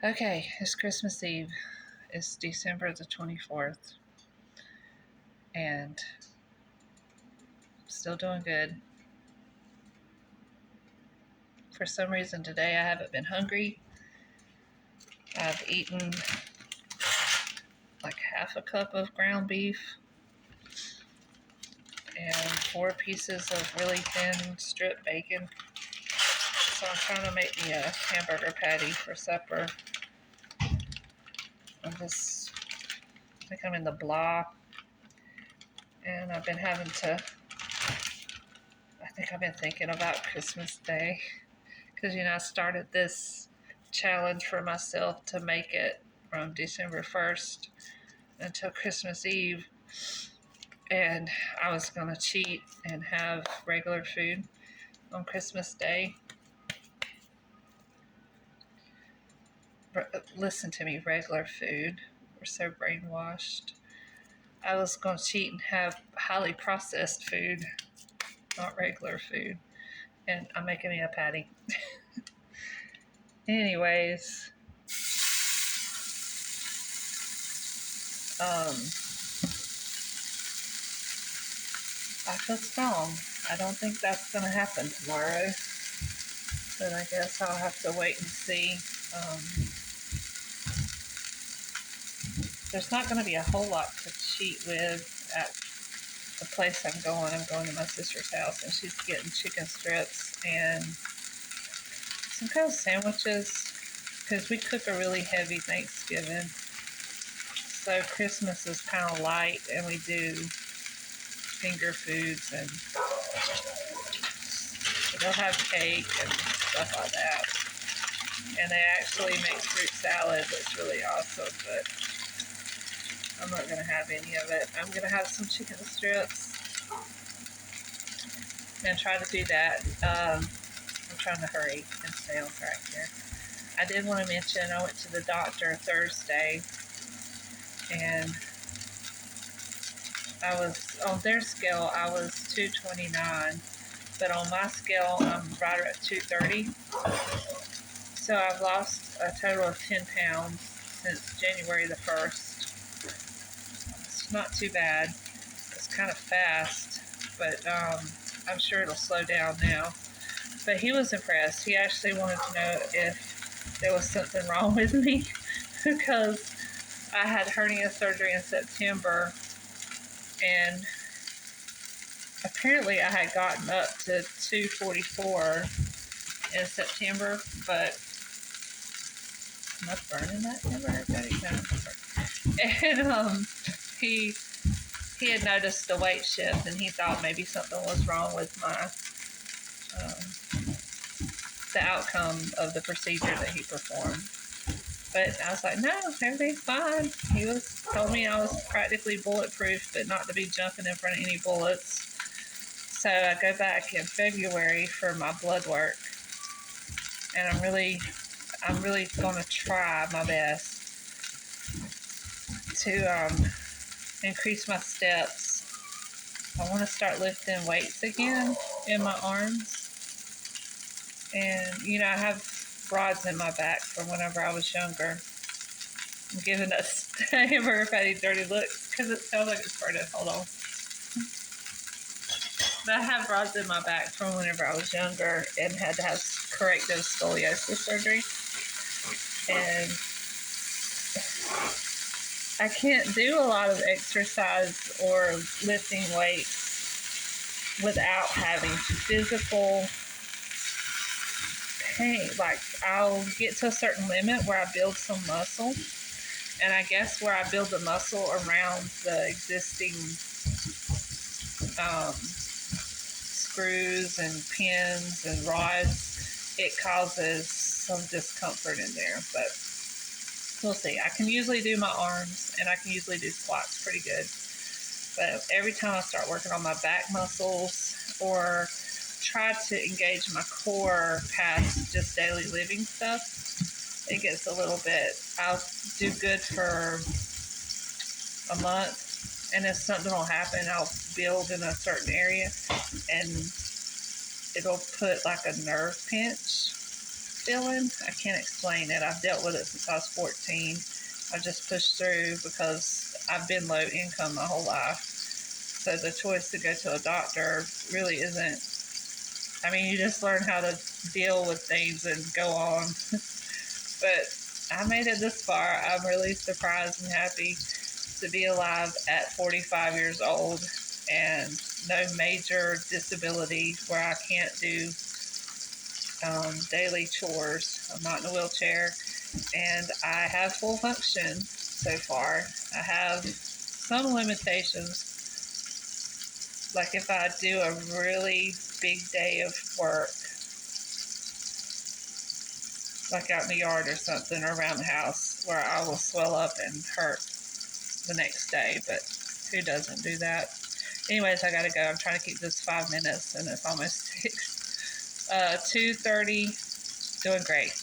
Okay, it's Christmas Eve. It's December the 24th, and still doing good. For some reason today I haven't been hungry. I've eaten like half a cup of ground beef and 4 pieces of really thin strip bacon. So I'm trying to make me a hamburger patty for supper. I think I'm in the blah, and I've been thinking about Christmas Day. Because, I started this challenge for myself to make it from December 1st until Christmas Eve. And I was going to cheat and have regular food on Christmas Day. Listen to me, regular food. We're so brainwashed. I was going to cheat and have highly processed food, not regular food. And I'm making me a patty. Anyways, I feel strong. I don't think that's going to happen tomorrow, but I guess I'll have to wait and see. There's not going to be a whole lot to cheat with at the place I'm going. I'm going to my sister's house, and she's getting chicken strips and some kind of sandwiches, because we cook a really heavy Thanksgiving. So Christmas is kind of light, and we do finger foods, and they'll have cake and stuff like that. And they actually make fruit salad that's really awesome, but I'm not going to have any of it. I'm going to have some chicken strips and try to do that. I'm trying to hurry and stay on track here. I did want to mention I went to the doctor Thursday, and I was on their scale. I was 229, but on my scale I'm right at 230. So I've lost a total of 10 pounds since January the 1st. It's not too bad. It's kind of fast, but I'm sure it'll slow down now. But he was impressed. He actually wanted to know if there was something wrong with me because I had hernia surgery in September, and apparently I had gotten up to 244 in September, but am I burning that number? And he had noticed the weight shift, and he thought maybe something was wrong with the outcome of the procedure that he performed. But I was like, no, everything's fine. He told me I was practically bulletproof, but not to be jumping in front of any bullets. So I go back in February for my blood work, and I'm really going to try my best to increase my steps. I want to start lifting weights again in my arms. And, I have rods in my back from whenever I was younger. I'm giving us hamburger patty dirty looks because it sounds like it's burning. Hold on. But I have rods in my back from whenever I was younger and had to have corrective scoliosis surgery. And I can't do a lot of exercise or lifting weights without having physical pain. Like, I'll get to a certain limit where I build some muscle, and I guess where I build the muscle around the existing screws and pins and rods, it causes some discomfort in there, but we'll see. I can usually do my arms, and I can usually do squats pretty good, but every time I start working on my back muscles or try to engage my core past just daily living stuff, it gets a little bit, I'll do good for a month, and if something will happen, I'll build in a certain area, and it'll put like a nerve pinch, feeling. I can't explain it. I've dealt with it since I was 14. I just pushed through because I've been low income my whole life. So the choice to go to a doctor really isn't, I mean, you just learn how to deal with things and go on. But I made it this far. I'm really surprised and happy to be alive at 45 years old and no major disability where I can't do daily chores. I'm not in a wheelchair, and I have full function so far. I have some limitations, like if I do a really big day of work, like out in the yard or something, or around the house, where I will swell up and hurt the next day, but who doesn't do that? Anyways, I gotta go. I'm trying to keep this 5 minutes, and it's almost 6. 2:30, doing great.